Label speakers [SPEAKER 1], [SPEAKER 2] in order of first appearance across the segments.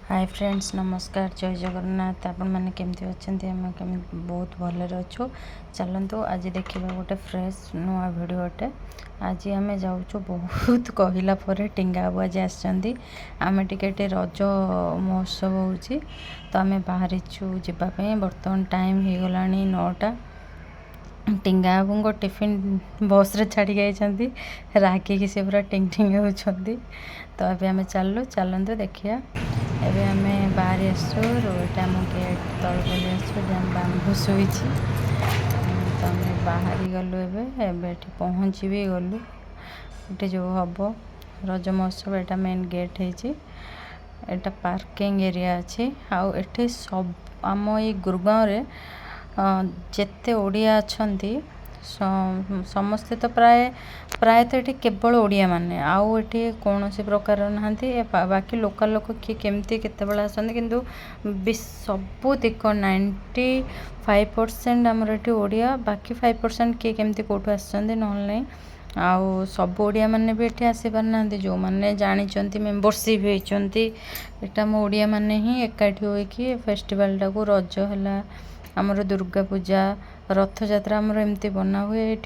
[SPEAKER 1] Hi friends नमस्कार जय जगन्नाथ आपण मैंने केमती अच्छे आम केमी बहुत भलरे अच्छु चलतु आज देखा गोटे फ्रेश नुआ भिडटे आज आम जाऊँ बहुत कहला टिंगा बाबू आज आम टे रज महोत्सव हो तो आम बाहरी जावाई बर्तमान टाइम हो गला 9टा टिंगा बाबू को टिफिन बस रे छाड़ी जाइछंती रागिकी से पूरा टिंग टिंग होछंती तो अभी आम चलतु देखिया एबे आमे बाहर आसो रोड आम गेट तल बोली आसो जहाँ बांबू शुई तो आम बाहरी गलु एबे पहुँची भी गलु ये जो हम रज महोत्सव यहाँ मेन गेट है पार्किंग एरिया अच्छी आउ एठी सब आम ये गुरगाँव रे जेते ओडिया अच्छंती समस्ते तो प्रायतः ये केवल ओडिया माने आउ ये कौन से प्रकार नहांती बाकी लोकल लोक किए केमती केतेबेले आसंती किंतु सबुतिक 95% आमर ये ओडिया बाकी 5% किए केमती कौटू आसंती नहले नहीं आउ सब ओडिया माने भी ये आसीपार ना जो मैंने जानी मेम्बरशिप होती यहाँ मो ओडिया माने ही एकाठी होइकी फेस्टिवल टाको रज है आमर दुर्गा पूजा रथ यात्रा आमर एमती बना हुए ये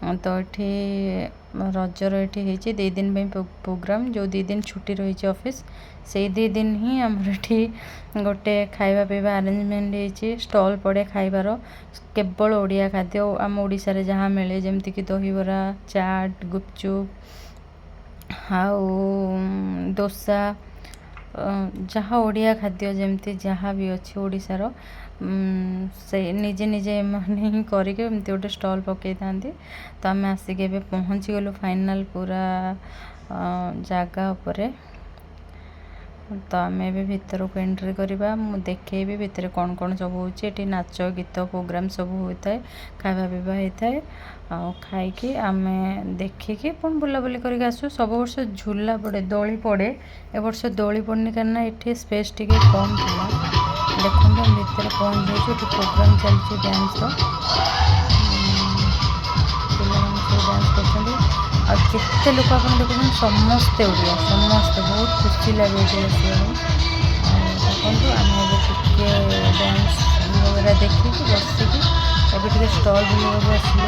[SPEAKER 1] तो ये रजर ये 2 दिन प्रोग्राम जो 2 दिन छुट्टी रही ऑफिस से 2 दिन ही आमर ये गोटे खाଇବା पीवा अरेंजमेंट होती स्टॉल पड़े खाइबार केवल ओडिया खाद्य आम ओडिशा रे जहाँ मिले जमती कि दहीबरा चाट गुपचुप आउ डोसा जहाँ ओडिया खाद्य जमती जहाँ भी अच्छी ओडिशार से निजे निजे माने ही करके गोटे स्टॉल पकई था तो आम आसिक पहुँची गलु फाइनल पूरा जगह उपरे तो आम भीतर को एंट्री करवा मु देखेबी भितर कौन कौन सब होती नाच गीत प्रोग्राम सब होता है खावा पीवा होता है खाई आम देखिकी पुण बुलाबुली करके आसू सब वर्ष झूला पड़े दोली पड़े ए वर्ष दोली पड़नी कारण ये स्पेस टी कम था देखो भितर पहुँच जाइए प्रोग्राम चलती डांस डांस करते लोक आप देखते समस्ते ओडिया समस्ते बहुत खुशी लगे देखो आम टे डांस वगैरह देखिए बसिकी अभी टे स्टल बुलवाक आसलु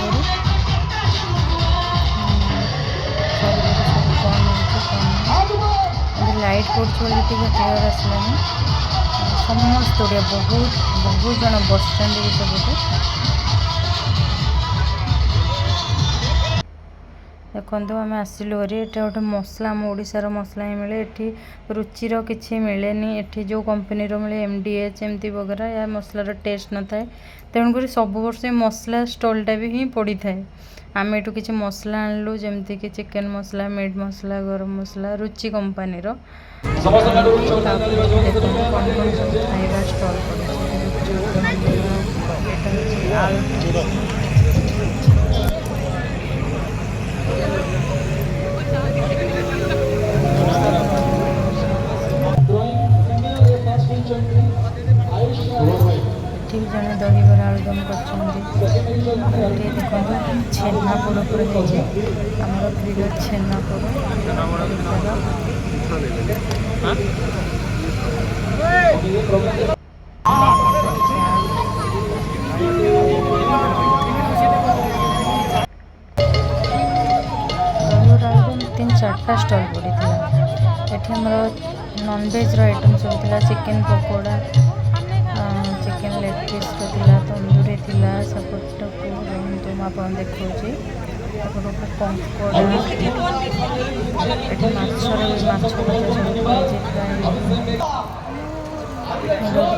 [SPEAKER 1] लाइट पड़े क्लियर आसलानी समस्त ओडिया बहुत बहुत जन बसते सब देखो आम आसिलु हरी ये गोटे मसला आम ओडिशार मसला ही मिले ये रुचिर किसी मिले ये जो कंपनी मिले MDH एमती वगैरह या मसलार टेस्ट न थाए तेणुक सब वर्ष मसला स्टॉलटा भी ही पड़ी थाए आम एठू किसी मसला आणलु जमती कि चिकेन मसला मीट मसला गरम मसला रुचि कंपनी खाଇବା स्टॉल ठीक जड़े दहीबरा आलुदम कर देखो छेनापोड़ पूरा आमर प्रिय छेनापोड़ तीन 4टा स्टॉल पड़ी ये नॉनवेज आइटम सब थी chicken pakora chicken leg piece tandoori थी सपोर्ट को आप देखा कंकड़ा ये माछ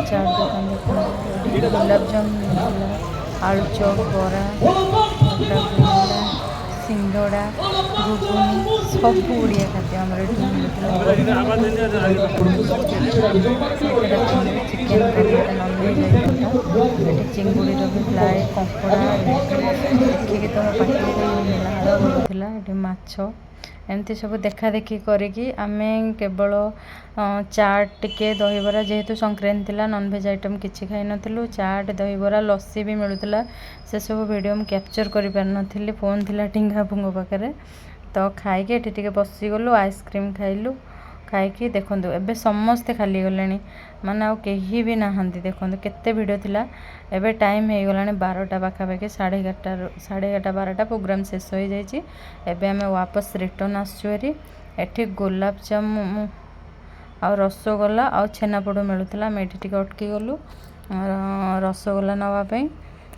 [SPEAKER 1] चाट दुकान देखो गुलाब जामुन आलू चॉप बरा सिंगड़ा घुगुनी सब ओडिया खाद्य आम चिकेन नॉनवेज आइटम चिंगुड़ी भी फ्राए कंकड़ा देखिए तो मो पाखे लाड़ गला ये माछ एमती सब देखा देखी करी आम केवल चाट टिके दहीबरा जेहेतु संक्रांति थी नॉनवेज आइटम किसी खाई नु चाट दहीबरा लस्सी भी मिलूला से सब वीडियो में कैप्चर कर पार नी फोन थी टिंगा फुंग पाखे तो खाई टे बसीगलु आइसक्रीम ଖାଇକି ଦେଖନ୍ତୁ ଏବେ ସମସ୍ତେ ଖାଲି ଗଲେଣି, ମାନେ ଆଉ କେହି ବି ନାହାନ୍ତି। ଦେଖନ୍ତୁ କେତେ ଭିଡ଼ ଥିଲା। ଏବେ ଟାଇମ୍ ହେଇଗଲାଣି 12ଟା ପାଖାପାଖି, 11:30 12ଟା ପ୍ରୋଗ୍ରାମ୍ ଶେଷ ହୋଇଯାଇଛି। ଏବେ ଆମେ ୱାପସ୍ ରିଟର୍ନ ଆସୁଛୁ ହେରି। ଏଠି ଗୋଲାପଜାମୁ ଆଉ ରସଗୋଲା ଆଉ ଛେନାପୋଡ଼ ମିଳୁଥିଲା। ଆମେ ଏଠି ଟିକେ ଅଟକି ଗଲୁ ରସଗୋଲା ନେବା ପାଇଁ।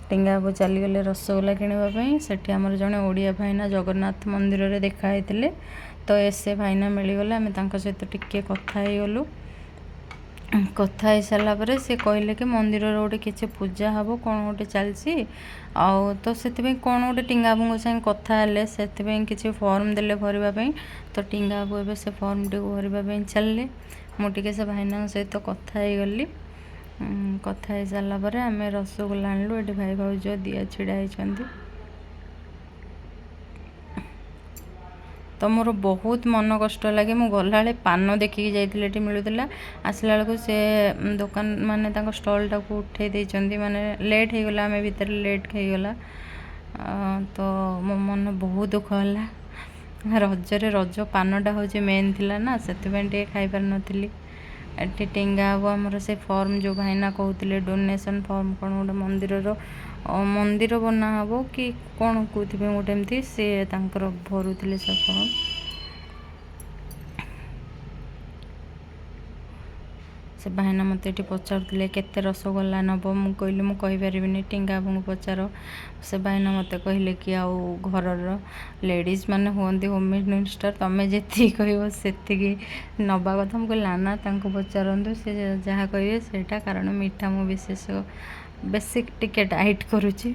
[SPEAKER 1] ଟିଙ୍ଗାବାବୁ ଚାଲିଗଲେ ରସଗୋଲା କିଣିବା ପାଇଁ। ସେଠି ଆମର ଜଣେ ଓଡ଼ିଆ ଭାଇନା ଜଗନ୍ନାଥ ମନ୍ଦିରରେ ଦେଖା ହେଇଥିଲେ, ତ ସେ ଭାଇନା ମିଳିଗଲେ। ଆମେ ତାଙ୍କ ସହିତ ଟିକେ କଥା ହେଇଗଲୁ। କଥା ହେଇସାରିଲା ପରେ ସେ କହିଲେ କି ମନ୍ଦିରର ଗୋଟେ କିଛି ପୂଜା ହେବ, କ'ଣ ଗୋଟେ ଚାଲିଛି, ଆଉ ତ ସେଥିପାଇଁ କ'ଣ ଗୋଟେ ଟିଙ୍ଗାବାବୁଙ୍କ ସାଙ୍ଗେ କଥା ହେଲେ, ସେଥିପାଇଁ କିଛି ଫର୍ମ ଦେଲେ ଭରିବା ପାଇଁ। ତ ଟିଙ୍ଗାବାବୁ ଏବେ ସେ ଫର୍ମଟିକୁ ଭରିବା ପାଇଁ ଚାଲିଲେ। ମୁଁ ଟିକେ ସେ ଭାଇନାଙ୍କ ସହିତ କଥା ହେଇଗଲି। କଥା ହେଇସାରିଲା ପରେ ଆମେ ରସଗୋଲା ଆଣିଲୁ। ଏଠି ଭାଇ ଭାଉଜ ଦିଆ ଛିଡ଼ା ହେଇଛନ୍ତି। ତ ମୋର ବହୁତ ମନ କଷ୍ଟ ଲାଗେ। ମୁଁ ଗଲାବେଳେ ପାନ ଦେଖିକି ଯାଇଥିଲି, ଏଠି ମିଳୁଥିଲା। ଆସିଲା ବେଳକୁ ସେ ଦୋକାନ ମାନେ ତାଙ୍କ ଷ୍ଟଲ୍ଟାକୁ ଉଠେଇ ଦେଇଛନ୍ତି, ମାନେ ଲେଟ୍ ହେଇଗଲା, ଆମେ ଭିତରେ ଲେଟ୍ ହେଇଗଲା। ତ ମୋ ମନ ବହୁତ ଦୁଃଖ ହେଲା। ରଜରେ ରଜ ପାନଟା ହେଉଛି ମେନ୍ ଥିଲା ନା, ସେଥିପାଇଁ ଟିକେ ଖାଇପାରିନଥିଲି। ଏଠି ଟିଙ୍ଗାବାବୁ ଆମର ସେ ଫର୍ମ ଯେଉଁ ଭାଇନା କହୁଥିଲେ ଡୋନେସନ୍ ଫର୍ମ, କ'ଣ ଗୋଟେ ମନ୍ଦିର ବନା ହେବ କି କ'ଣ କହୁଥିବେ ଗୋଟେ ଏମିତି, ସେ ତାଙ୍କର ଭରୁଥିଲେ ସେ ଫର୍ମ। ସେ ଭାଇନା ମୋତେ ଏଠି ପଚାରୁଥିଲେ କେତେ ରସଗୋଲା ନେବ। ମୁଁ କହିଲି ମୁଁ କହିପାରିବିନି, ଟିଙ୍ଗାବାବୁଙ୍କୁ ପଚାର। ସେ ଭାଇନା ମୋତେ କହିଲେ କି ଆଉ ଘରର ଲେଡ଼ିଜ୍ ମାନେ ହୁଅନ୍ତି ହୋମ୍ ମିନିଷ୍ଟର, ତମେ ଯେତିକି କହିବ ସେତିକି ନେବା କଥା। ମୁଁ କହିଲି ନା ତାଙ୍କୁ ପଚାରନ୍ତୁ, ସେ ଯାହା କହିବେ ସେଇଟା, କାରଣ ମିଠା ମୁଁ ବେଶୀ ଟିକେ ଡାଏଟ୍ କରୁଛି।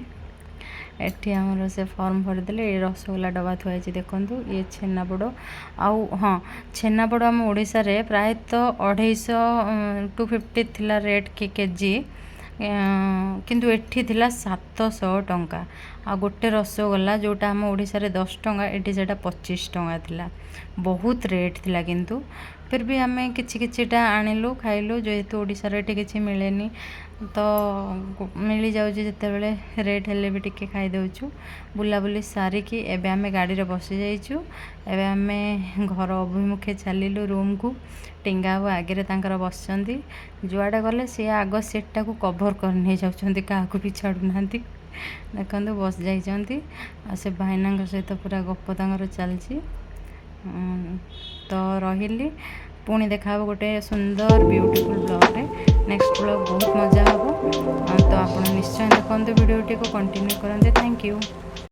[SPEAKER 1] ଏଠି ଆମର ସେ ଫର୍ମ ଭରିଦେଲେ। ଏ ରସଗୋଲା ଡବା ଥୁଆ ହେଇଛି ଦେଖନ୍ତୁ। ଇଏ ଛେନାପୋଡ଼, ଆଉ ହଁ ଛେନାପୋଡ଼ ଆମ ଓଡ଼ିଶାରେ ପ୍ରାୟତଃ 250 ଥିଲା ରେଟ୍ କେଜି, କିନ୍ତୁ ଏଠି ଥିଲା 700 ଟଙ୍କା। ଆଉ ଗୋଟେ ରସଗୋଲା ଯେଉଁଟା ଆମ ଓଡ଼ିଶାରେ 10 ଟଙ୍କା, ଏଠି ସେଇଟା 25 ଟଙ୍କା ଥିଲା। ବହୁତ ରେଟ୍ ଥିଲା, କିନ୍ତୁ ଫିର୍ ବି ଆମେ କିଛିଟା ଆଣିଲୁ, ଖାଇଲୁ। ଯେହେତୁ ଓଡ଼ିଶାରେ ଏଠି କିଛି ମିଳେନି, ତ ମିଳିଯାଉଛି ଯେତେବେଳେ, ରେଟ୍ ହେଲେ ବି ଟିକେ ଖାଇଦେଉଛୁ। ବୁଲାବୁଲି ସାରିକି ଏବେ ଆମେ ଗାଡ଼ିରେ ବସିଯାଇଛୁ। ଏବେ ଆମେ ଘର ଅଭିମୁଖେ ଚାଲିଲୁ ରୁମ୍କୁ। ଟିଙ୍ଗାବାବୁ ଆଗରେ ତାଙ୍କର ବସିଛନ୍ତି। ଯୁଆଡ଼େ ଗଲେ ସିଏ ଆଗ ସିଟ୍ଟାକୁ କଭର୍ କରି ନେଇଯାଉଛନ୍ତି, କାହାକୁ ବି ଛାଡ଼ୁନାହାନ୍ତି। ଦେଖନ୍ତୁ ବସି ଯାଇଛନ୍ତି। ଆଉ ସେ ଭାଇନାଙ୍କ ସହିତ ପୁରା ଗପ ତାଙ୍କର ଚାଲିଛି। ତ ରହିଲି, ପୁଣି ଦେଖାହେବ ଗୋଟେ ସୁନ୍ଦର ବିୟୁଟିଫୁଲ୍ ବ୍ଲଗ୍ରେ। ନେକ୍ସଟ ବ୍ଲଗ୍ ବହୁତ ମଜା ହେବ, ତ ଆପଣ ନିଶ୍ଚୟ ଦେଖନ୍ତୁ ଭିଡ଼ିଓଟିକୁ, କଣ୍ଟିନ୍ୟୁ କରନ୍ତୁ। Thank you.